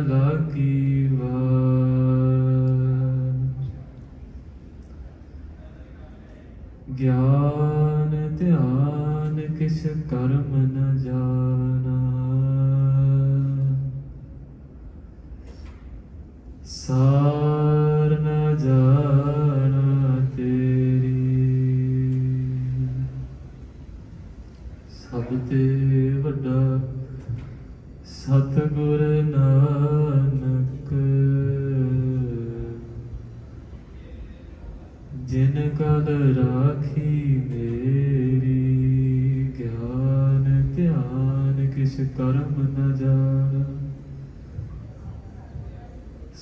लागी वार। ज्ञान ध्यान किस कर्म न जाना, सार न जाना तेरी। सब ते वड्डा सतगुर नानक, जिन कल राखी मेरी। ज्ञान ध्यान किस कर्म न जाना,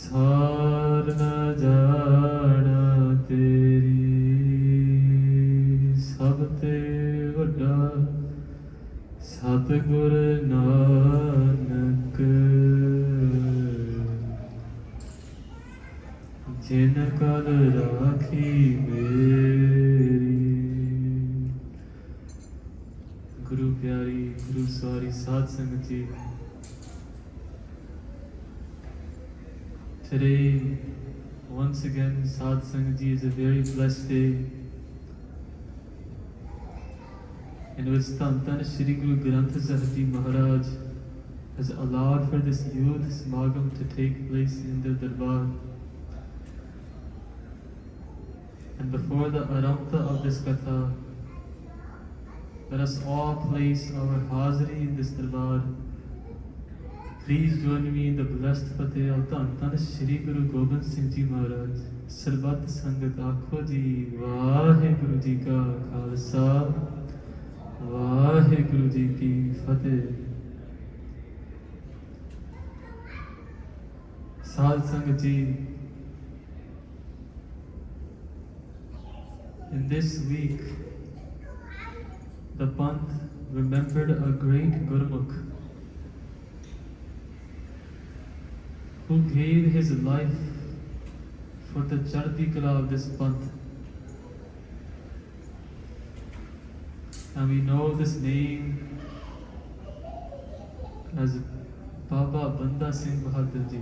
सार न जाना तेरी। सब ते वड्डा सतगुर नानक, जिन कल राखी मेरी। गुरु प्यारी गुरु सवारी साध संगत जी, today once again Sadh Sangat Ji is a very blessed day in which Tan Shri Guru Granth Sahib Ji Maharaj has allowed for this youth Samagam to take place in the Darbar. And before the Aramta of this Katha, let us all place our Hazri in this Darbar. Please join me in the blessed Fateh of Tan Shri Guru Gobind Singh Ji Maharaj. Sarbat Sangat Akho Ji, Waheguru Ji Ka Khalsa, Waheguru Ji Ki Fateh. Sadh Sangat Ji, in this week, the Panth remembered a great Gurmukh who gave his life for the Chardi Kala of this Panth. And we know this name as Baba Banda Singh Bahadur Ji.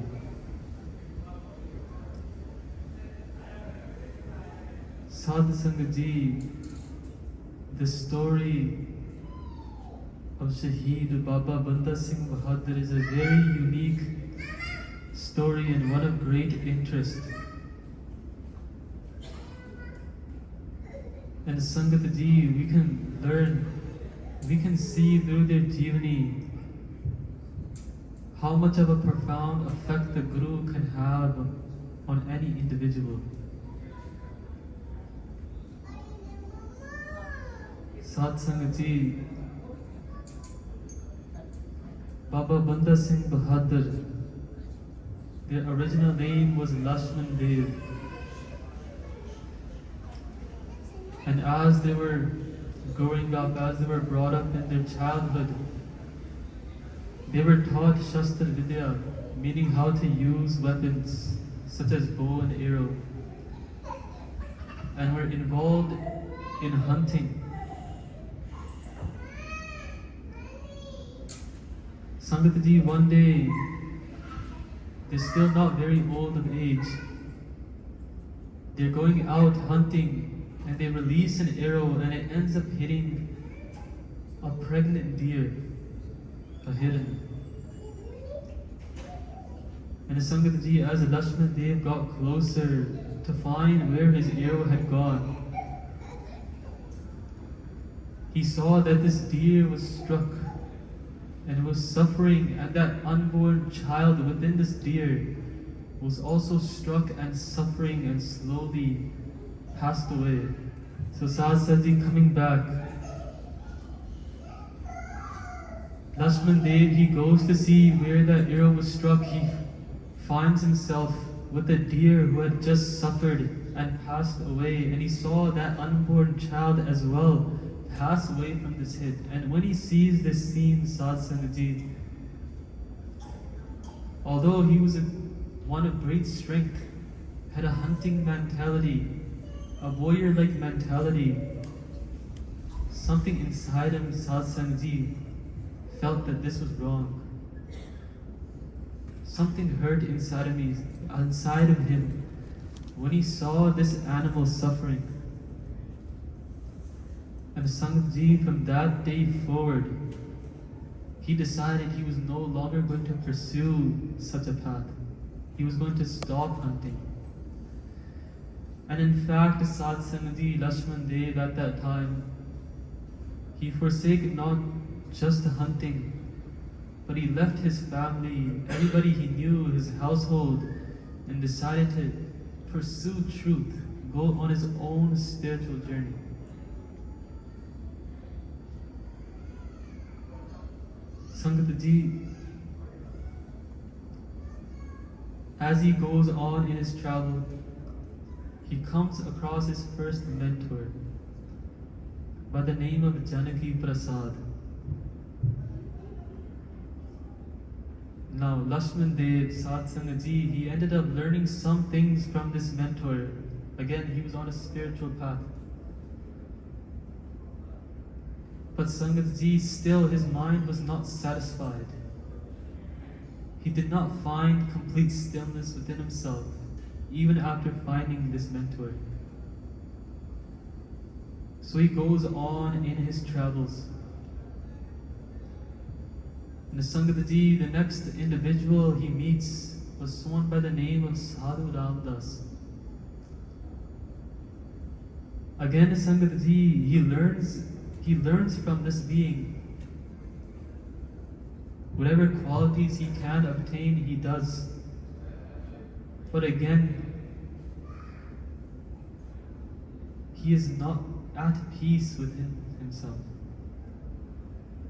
Sadh Sangat Ji, the story of Shaheed Baba Banda Singh Bahadur is a very unique story and one of great interest. And Sangat Ji, we can learn, we can see through their jeevani how much of a profound effect the Guru can have on any individual. Sadh Sangat Ji, Baba Banda Singh Bahadur, their original name was Lakshman Dev. And as they were growing up, as they were brought up in their childhood, they were taught Shastra Vidya, meaning how to use weapons such as bow and arrow, and were involved in hunting. Sangat Ji, one day, they're still not very old of age. They're going out hunting and they release an arrow and it ends up hitting a pregnant deer, a hiran. And Sangat Ji, as Lakshman Dev got closer to find where his arrow had gone, he saw that this deer was struck and was suffering, and that unborn child within this deer was also struck and suffering and slowly passed away. So Sadh Ji coming back, Lakshman Dev, he goes to see where that arrow was struck. He finds himself with a deer who had just suffered and passed away, and he saw that unborn child as well pass away from this hit. And when he sees this scene, Sadh Sangat Ji, although he was one of great strength, had a hunting mentality, a warrior-like mentality, something inside him, Sadh Sangat Ji, felt that this was wrong. something hurt inside of him, when he saw this animal suffering. And Sangat Ji, from that day forward, he decided he was no longer going to pursue such a path. He was going to stop hunting. And in fact, Sad Sangat Ji, Lakshman Dev at that time, he forsake not just hunting, but he left his family, everybody he knew, his household, and decided to pursue truth, go on his own spiritual journey. Sangat Ji, as he goes on in his travel, he comes across his first mentor by the name of Janaki Prasad. Now, Lakshman Dev, Sad Sangat Ji, he ended up learning some things from this mentor. Again, he was on a spiritual path. But Sangat Ji, still his mind was not satisfied. He did not find complete stillness within himself, even after finding this mentor. So he goes on in his travels. And Sangat Ji, the next individual he meets was someone by the name of Sadhu Ramdas. Again, Sangat Ji, he learns from this being. Whatever qualities he can obtain, he does. But again, he is not at peace within himself.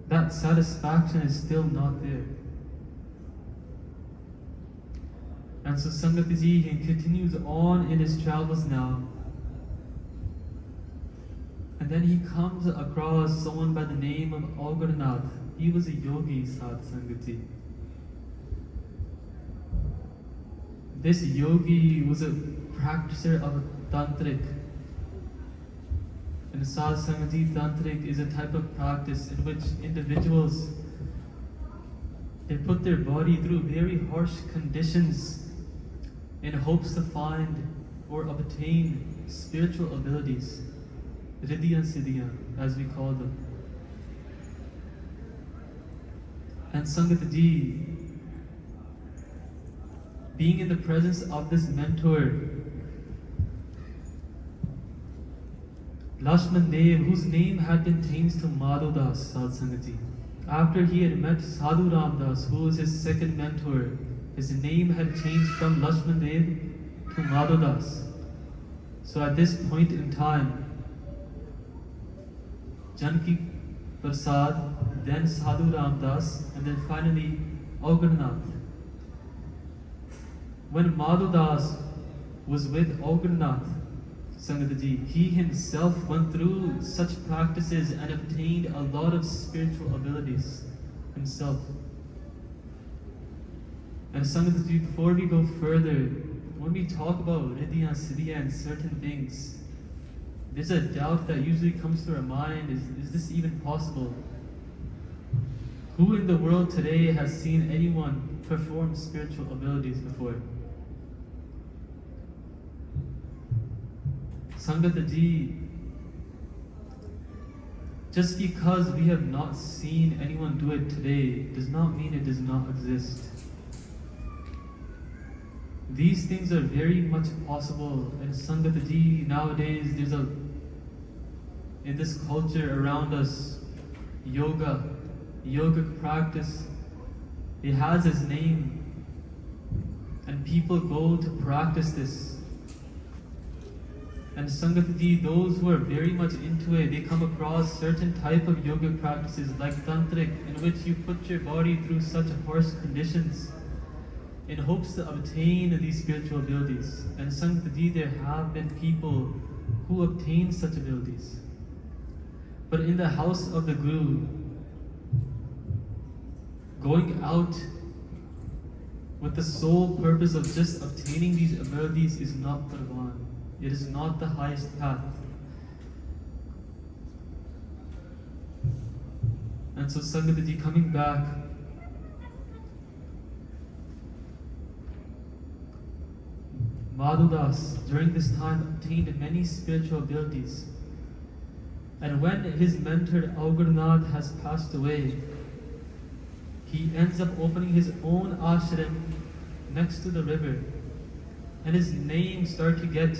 That satisfaction is still not there. And so Sangat Ji, he continues on in his travels now. And then he comes across someone by the name of Agarnath. He was a yogi, Sad Sangat Ji. This yogi was a practitioner of tantric. And Sad Sangat Ji, tantric is a type of practice in which individuals, they put their body through very harsh conditions in hopes to find or obtain spiritual abilities. Riddhi and Siddhiya, as we call them. And Sangat Ji, being in the presence of this mentor, Lakshman Dev, whose name had been changed to Madhudas, Sad Sangat Ji. After he had met Sadhu Ramdas, who was his second mentor, his name had changed from Lakshman Dev to Madhudas. So at this point in time, Janaki Prasad, then Sadhu Ramdas, and then finally Agarnath. When Madhudas was with Agarnath, Sangat Ji, he himself went through such practices and obtained a lot of spiritual abilities himself. And Sangat Ji, before we go further, when we talk about Riddhi and Siddhiya and certain things, there's a doubt that usually comes to our mind, is this even possible? Who in the world today has seen anyone perform spiritual abilities before? Sangat Ji, just because we have not seen anyone do it today does not mean it does not exist. These things are very much possible, and Sangat Ji, nowadays in this culture around us, yogic practice, it has its name, and people go to practice this. And Sangat Ji, those who are very much into it, they come across certain type of yogic practices like tantric, in which you put your body through such harsh conditions in hopes to obtain these spiritual abilities. And Sangat Ji, there have been people who obtain such abilities. But in the house of the Guru, going out with the sole purpose of just obtaining these abilities is not Parvan. It is not the highest path. And so Sangat Ji, coming back, Madhudas during this time obtained many spiritual abilities. And when his mentor Augurnath has passed away, he ends up opening his own ashram next to the river. And his name started to get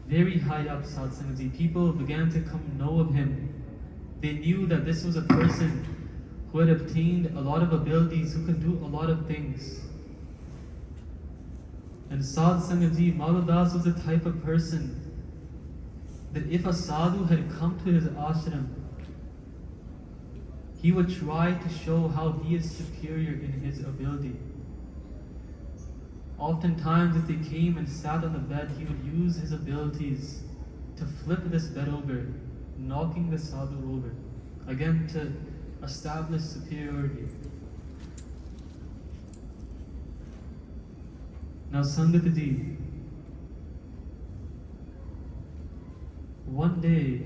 very high up, Satsangaji. People began to come know of him. They knew that this was a person who had obtained a lot of abilities, who could do a lot of things. And Satsangaji, Madhudas was the type of person that if a sadhu had come to his ashram, he would try to show how he is superior in his ability. Oftentimes, if they came and sat on the bed, he would use his abilities to flip this bed over, knocking the sadhu over, again to establish superiority. Now, Sangataji, one day,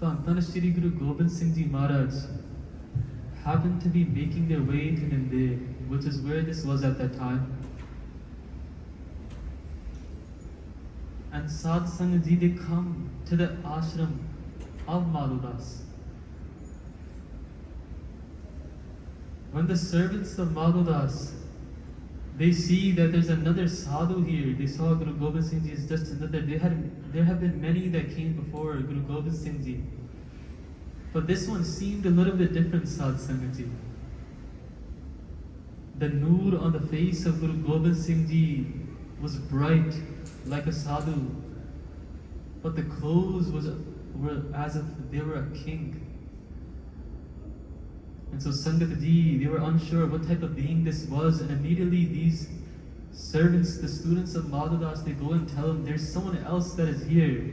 Tan Shri Guru Gobind Singh Ji Maharaj happened to be making their way to Nanded, which is where this was at that time. And Sad Sanghaji, they come to the ashram of Madhudas. When the servants of Madhudas, they see that there's another sadhu here. They saw Guru Gobind Singh Ji is just another. There have been many that came before Guru Gobind Singh Ji. But this one seemed a little bit different, Sad Sanghaji. The noor on the face of Guru Gobind Singh Ji was bright like a sadhu. But the clothes were as if they were a king. And so Sangataji, they were unsure what type of being this was, and immediately these servants, the students of Madhudas, they go and tell him there's someone else that is here.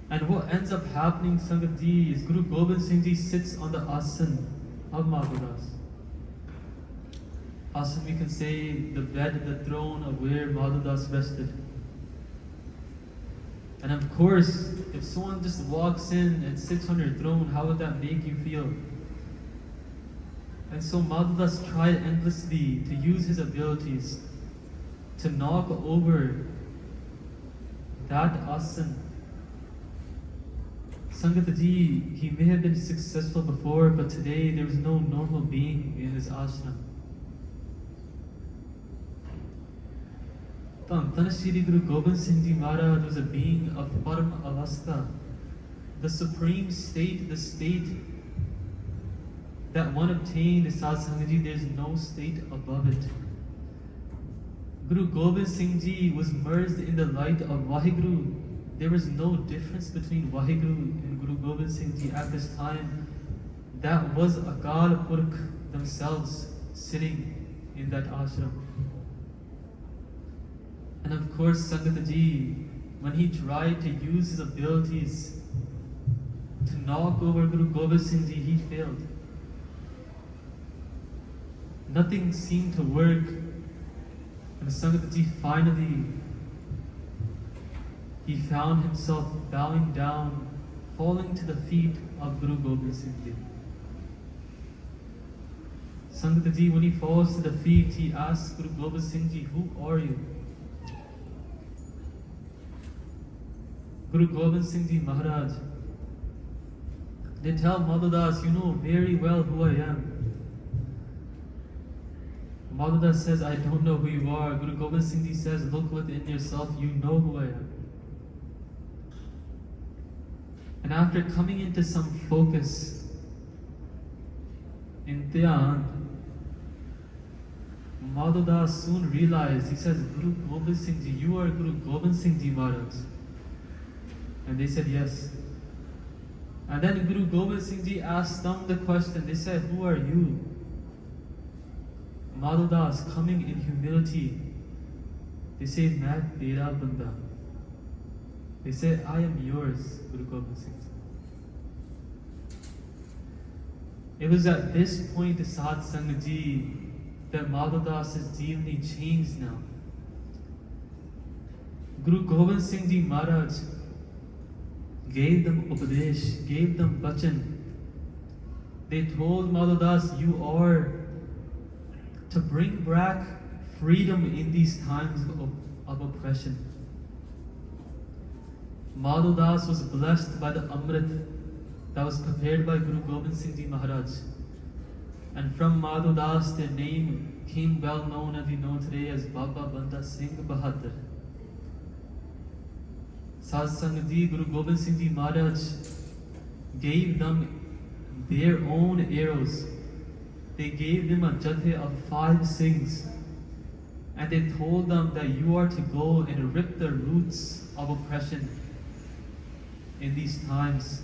And what ends up happening, Sangataji, is Guru Gobind Singh Ji sits on the asan of Madhudas. Asan, we can say the bed, the throne of where Madhudas rested. And of course, if someone just walks in and sits on your throne, how would that make you feel? And so Madhudas tried endlessly to use his abilities to knock over that asan. Sangataji, he may have been successful before, but today there was no normal being in his ashram. Tan Shri Guru Gobind Singh Ji Maharaj was a being of Param Avastha, the supreme state, the state that one obtained is Sad Sanghaji. There's no state above it. Guru Gobind Singh Ji was merged in the light of Waheguru. There was no difference between Waheguru and Guru Gobind Singh Ji at this time. That was Akal Purkh themselves sitting in that ashram. And of course, Sangataji, when he tried to use his abilities to knock over Guru Gobind Singh Ji, he failed. Nothing seemed to work. And Sangataji finally, he found himself bowing down, falling to the feet of Guru Gobind Singh Ji. Sangataji, when he falls to the feet, he asks Guru Gobind Singh Ji, "Who are you?" Guru Gobind Singh Ji Maharaj, they tell Madhudas, "You know very well who I am." Madhudas says, "I don't know who you are." Guru Gobind Singh Ji says, "Look within yourself, you know who I am." And after coming into some focus in Dhyan, Madhudas soon realized, he says, "Guru Gobind Singh Ji, you are Guru Gobind Singh Ji Maharaj." And they said, "Yes." And then Guru Gobind Singh Ji asked them the question. They said, "Who are you?" Madhudas, coming in humility, they say, "Main tera banda." They say, "I am yours, Guru Gobind Singh Ji." It was at this point, Sad Sanghaji, that Madhudas's jeevani changed now. Guru Gobind Singh Ji Maharaj gave them upadesh, gave them bachan. They told Madhudas, "You are to bring back freedom in these times of oppression. Madhu Das was blessed by the Amrit that was prepared by Guru Gobind Singh Ji Maharaj. And from Madhu Das, their name came well known as we know today as Baba Banda Singh Bahadur. Sad Sangat Ji, Guru Gobind Singh Ji Maharaj gave them their own arrows. They gave them a jathe of 5 Singhs, and they told them that you are to go and rip the roots of oppression in these times.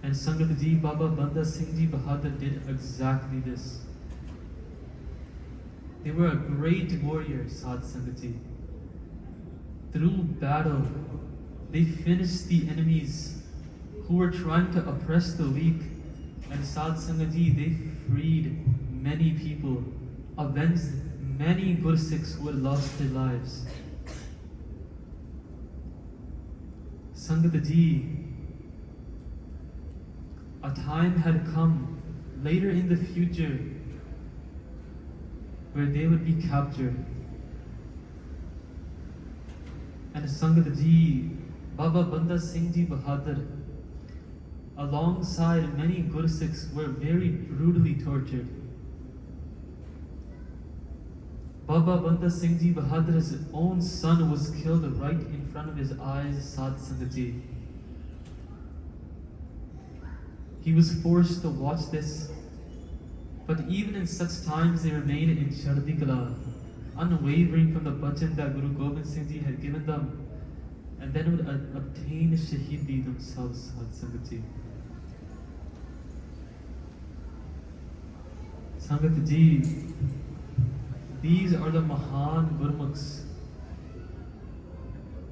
And Sangat Ji, Baba Banda Singh Ji Bahadur did exactly this. They were a great warrior, Sad Sangat Ji. Through battle, they finished the enemies who were trying to oppress the weak. And Sad Sangat Ji, they freed many people, avenged many Gursikhs who had lost their lives. Sangat Ji, a time had come later in the future where they would be captured. And Sangat Ji, Baba Banda Singh Ji Bahadur, alongside many Gursikhs, were very brutally tortured. Baba Banda Singh Ji Bahadur's own son was killed right in front of his eyes, Sad Sangat Ji. He was forced to watch this, but even in such times they remained in Chardi Kala, unwavering from the bhajan that Guru Gobind Singh Ji had given them, and then would obtain Shahidi themselves, Sad Sangat Ji. Sangat Ji, these are the Mahan Gurmukhs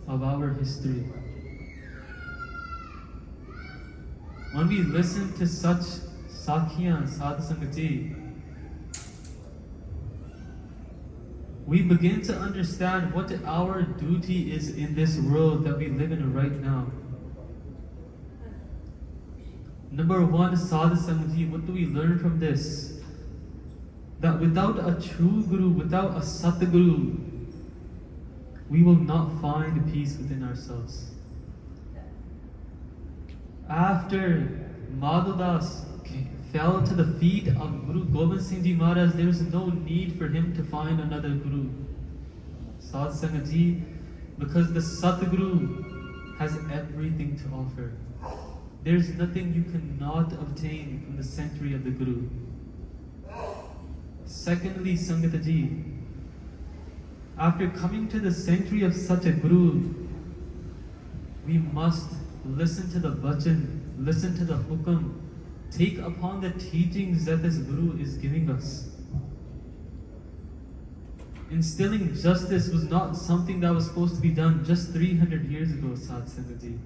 of our history. When we listen to such Sakhiyan, Sad Sangat Ji, we begin to understand what our duty is in this world that we live in right now. Number one, Sad Sangat Ji, what do we learn from this? That without a true Guru, without a Satguru, we will not find peace within ourselves. After Madhu Das fell to the feet of Guru Gobind Singh Ji Maharaj, there was no need for him to find another Guru. Sad Sangat Ji, because the Satguru has everything to offer. There's nothing you cannot obtain from the sanctuary of the Guru. Secondly, Sangat Ji, after coming to the sanctuary of such a Guru, we must listen to the bhajan, listen to the hukam, take upon the teachings that this Guru is giving us. Instilling justice was not something that was supposed to be done just 300 years ago, Sad Sangat Ji.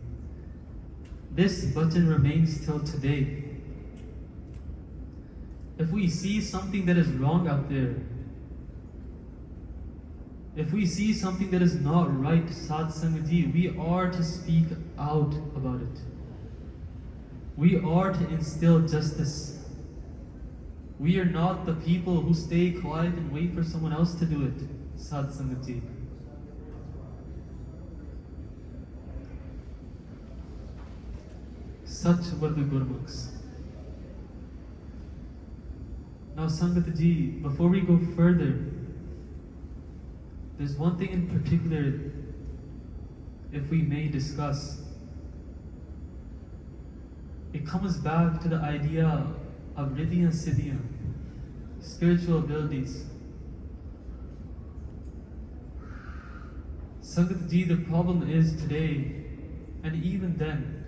This bhajan remains till today. If we see something that is wrong out there, if we see something that is not right, Sad Sangat Ji, we are to speak out about it. We are to instill justice. We are not the people who stay quiet and wait for someone else to do it, Sad Sangat Ji. Such were the Gurmukhs. Now, Sangat Ji, before we go further, there's one thing in particular, if we may discuss. It comes back to the idea of Riddhi and Siddhi, spiritual abilities. Sangat Ji, the problem is today, and even then,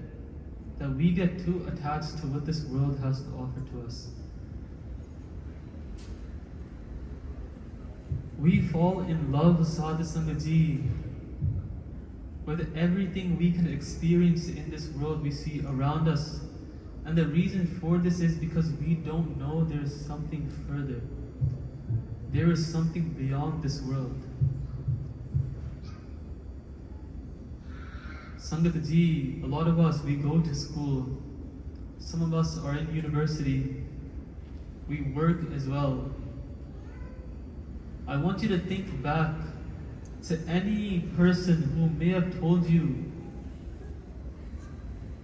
that we get too attached to what this world has to offer to us. We fall in love, Sadhu Sangat Ji, with everything we can experience in this world we see around us. And the reason for this is because we don't know there is something further. There is something beyond this world. Sangat Ji, a lot of us, we go to school. Some of us are in university. We work as well. I want you to think back to any person who may have told you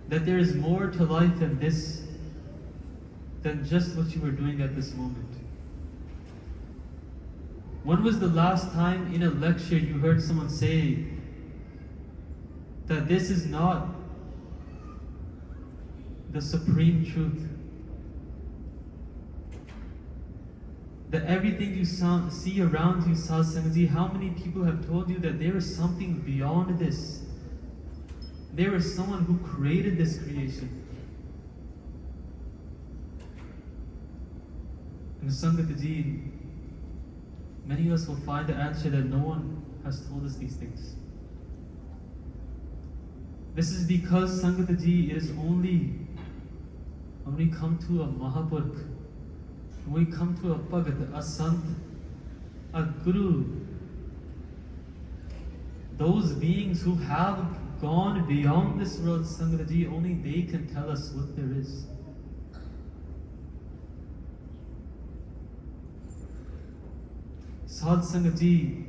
that there is more to life than this, than just what you were doing at this moment. When was the last time in a lecture you heard someone say that this is not the supreme truth? That everything you see around you, Sad Sangat Ji, how many people have told you that there is something beyond this? There is someone who created this creation. And Sangat Ji, many of us will find the answer that no one has told us these things. This is because Sangat Ji, it is only when we come to a Mahapurkh, when we come to a Bhagat, a Sant, a Guru, those beings who have gone beyond this world, Sangat Ji, only they can tell us what there is. Sad Sangat Ji,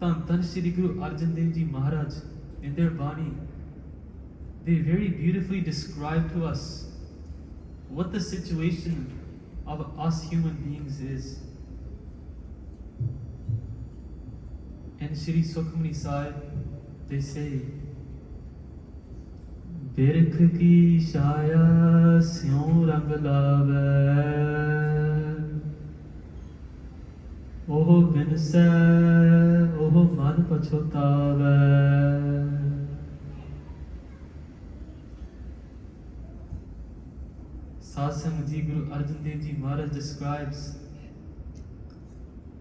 Tan Shri Guru Arjan Dev Ji Maharaj, in their Bani, they very beautifully describe to us what the situation of us human beings is. And Shri Sukhmani Sahib, they say, Birkh ki shaya syon rang lave, oh binse, oh man pachotave. Sad Sangat Ji, Guru Arjan Dev Ji Maharaj describes,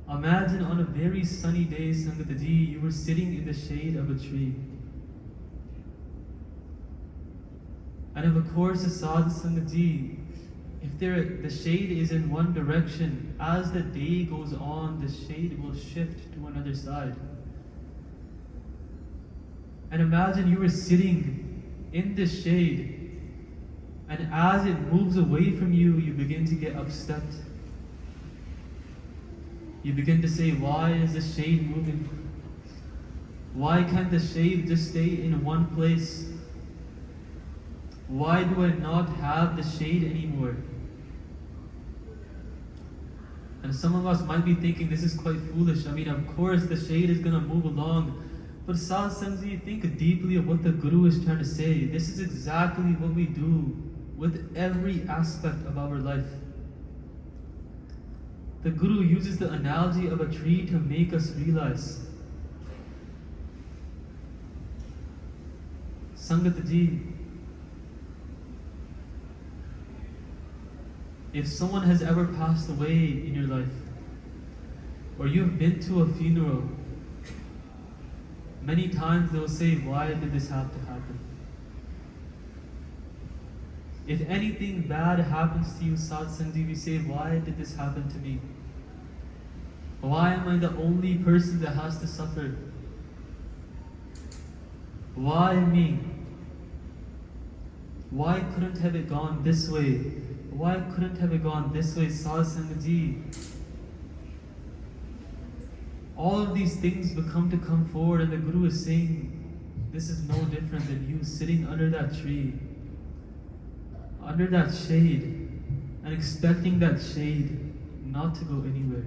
imagine on a very sunny day, Sangat Ji, you were sitting in the shade of a tree. And of course, Sad Sangat Ji, if the shade is in one direction, as the day goes on, the shade will shift to another side. And imagine you were sitting in the shade, and as it moves away from you, you begin to get upset. You begin to say, why is the shade moving? Why can't the shade just stay in one place? Why do I not have the shade anymore? And some of us might be thinking this is quite foolish. I mean, of course the shade is going to move along. But Sad Sangat Ji, think deeply of what the Guru is trying to say. This is exactly what we do with every aspect of our life. The Guru uses the analogy of a tree to make us realize, Sangat Ji, if someone has ever passed away in your life, or you've been to a funeral, many times they'll say, why did this have to happen? If anything bad happens to you, Sad Sangat Ji, we say, why did this happen to me? Why am I the only person that has to suffer? Why me? Why couldn't have it gone this way? Why couldn't have it gone this way, Sad Sangat Ji? All of these things become to come forward, and the Guru is saying, this is no different than you sitting under that tree, under that shade, and expecting that shade not to go anywhere.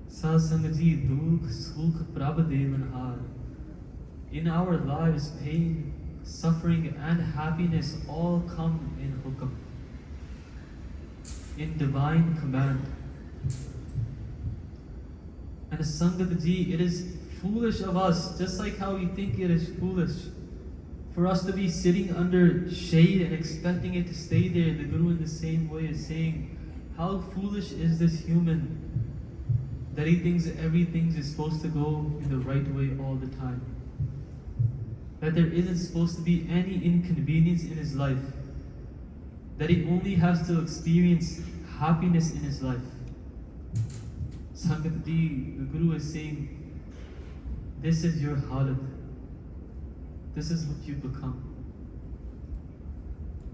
Sad Sangat Ji, Dukh, Sukh, Prabh Devanhar. In our lives, pain, suffering, and happiness all come in hukam, in divine command. And Sangat Ji, it is foolish of us, just like how we think it is foolish for us to be sitting under shade and expecting it to stay there. The Guru in the same way is saying, how foolish is this human that he thinks everything is supposed to go in the right way all the time. That there isn't supposed to be any inconvenience in his life. That he only has to experience happiness in his life. Sangat Ji, the Guru is saying, this is your halat. This is what you become.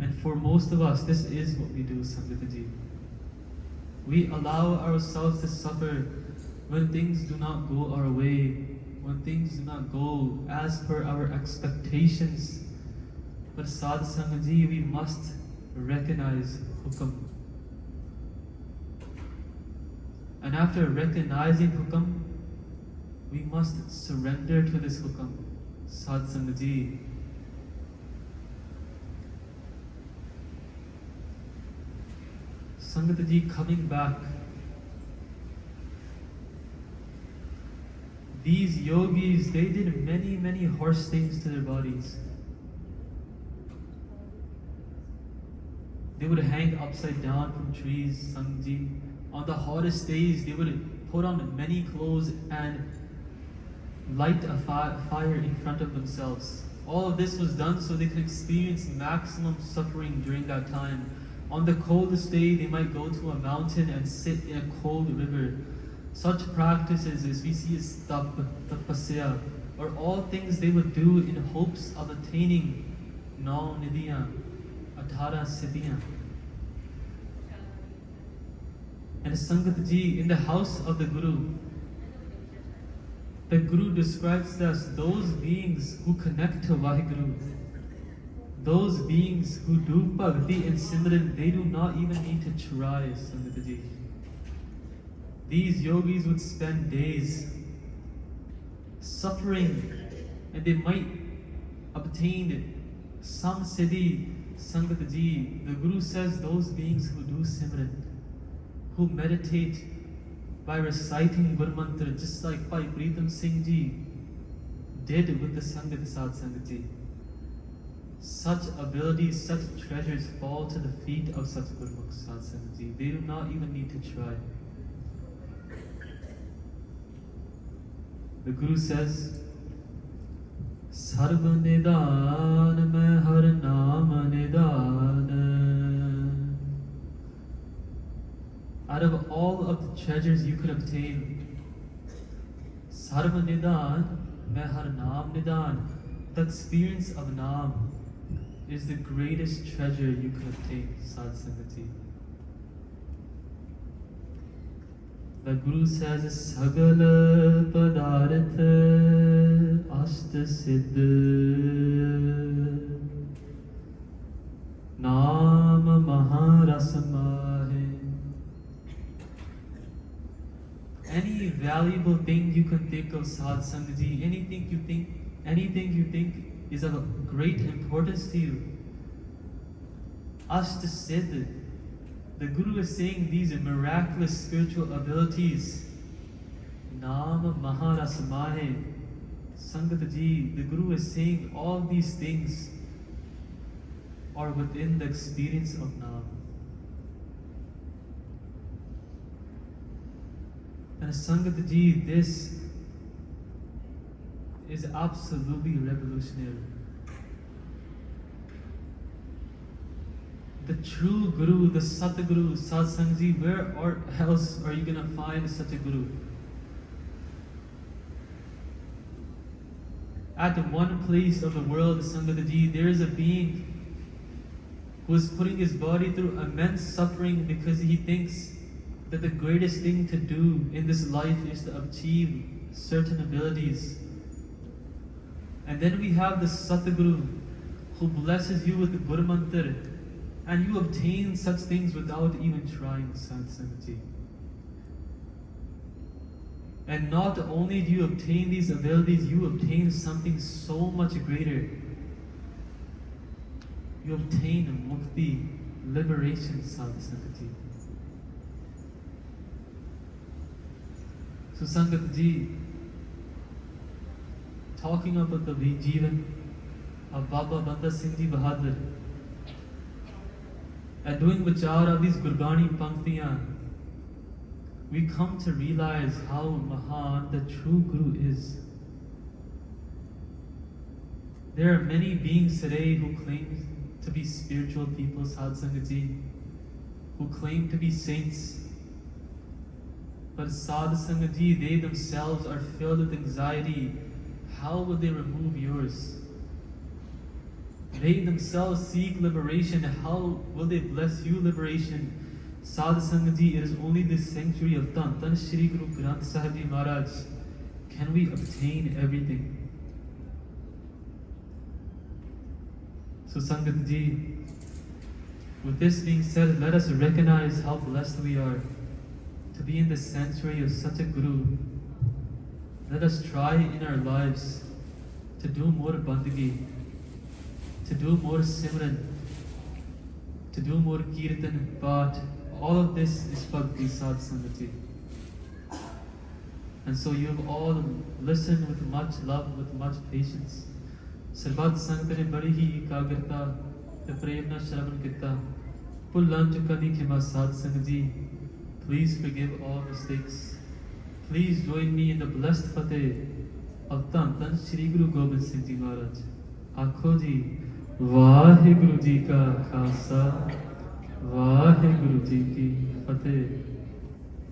And for most of us, this is what we do, Sangat Ji. We allow ourselves to suffer when things do not go our way, when things do not go as per our expectations. But Sad Sangat Ji, we must recognize Hukam. And after recognizing Hukam, we must surrender to this Hukam. Sad Sangat Ji. Sangat Ji coming back. These yogis, they did many harsh things to their bodies. They would hang upside down from trees, Sangat Ji. On the hottest days, they would put on many clothes and light a fire in front of themselves. All of this was done so they could experience maximum suffering during that time. On the coldest day, they might go to a mountain and sit in a cold river. Such practices as we see as tapasya, or all things they would do in hopes of attaining 9 nidhiyan, 18 siddhiyan. And Sangat Ji, in the house of the Guru describes us those beings who connect to Waheguru. Those beings who do bhakti and simran, they do not even need to try, Sangat Ji. These yogis would spend days suffering, and they might obtain some siddhi, Sangat Ji. The Guru says those beings who do simran, who meditate by reciting Guru Mantra, just like Bhai Pritam Singh Ji did with the Sangat Sad Sangat Ji. Such abilities, such treasures fall to the feet of such Gurmukhs, Sad Sangat Ji. They do not even need to try. The Guru says, Sarv Nidan mein har naam nidan. Out of all of the treasures you could obtain, Sarv Nidan mein har naam nidan. The experience of Naam is the greatest treasure you could obtain, Sad Sangat Ji. The Guru says, Sagal Padarth Ast Siddh Naam Maharasamahe. Any valuable thing you can think of, Sad Sangat Ji, anything you think is of great importance to you. Ast Siddh. The Guru is saying these are miraculous spiritual abilities. Naam Maharasamahe. Sangat Ji, the Guru is saying all these things are within the experience of Naam. And Sangat Ji, this is absolutely revolutionary. The true Guru, the Satguru, Sad Sangat Ji, where else are you going to find such a Guru? At one place of the world, Sangat Ji, there is a being who is putting his body through immense suffering because he thinks that the greatest thing to do in this life is to achieve certain abilities. And then we have the Satguru who blesses you with the Guru Mantra, and you obtain such things without even trying, Sad Sangat Ji. And not only do you obtain these abilities, you obtain something so much greater. You obtain mukti, liberation, Sad Sangat Ji. So Sangat Ji, talking about the Jivan of Baba Banda Singh Bahadur, and doing vichar of these Gurbani Panktiyan, we come to realize how Mahan the true Guru is. There are many beings today who claim to be spiritual people, Sad Sangat Ji, who claim to be saints. But Sad Sangat Ji, they themselves are filled with anxiety. How will they remove yours? They themselves seek liberation. How will they bless you liberation? Sadh Sangat Ji, it is only this sanctuary of Tan Shri Guru Granth Sahib Ji Maharaj can we obtain everything. So Sangat Ji, with this being said, let us recognize how blessed we are to be in the sanctuary of such a Guru. Let us try in our lives to do more bandagi, to do more simran, to do more kirtan, path. All of this is bhakti, Sadh Sangat Ji. And so you have all listened with much love, with much patience. Sarbat Sangat ne badi hi ekagrata te prem na shravan kita. Bhulan chukani khima Sadh Sangat Ji. Please forgive all mistakes. Please join me in the blessed Fateh of Tan Shri Guru Gobind Singh Ji Maharaj. Aakho ji, Waheguru ji ka Khalsa, Waheguru ji ki Fateh.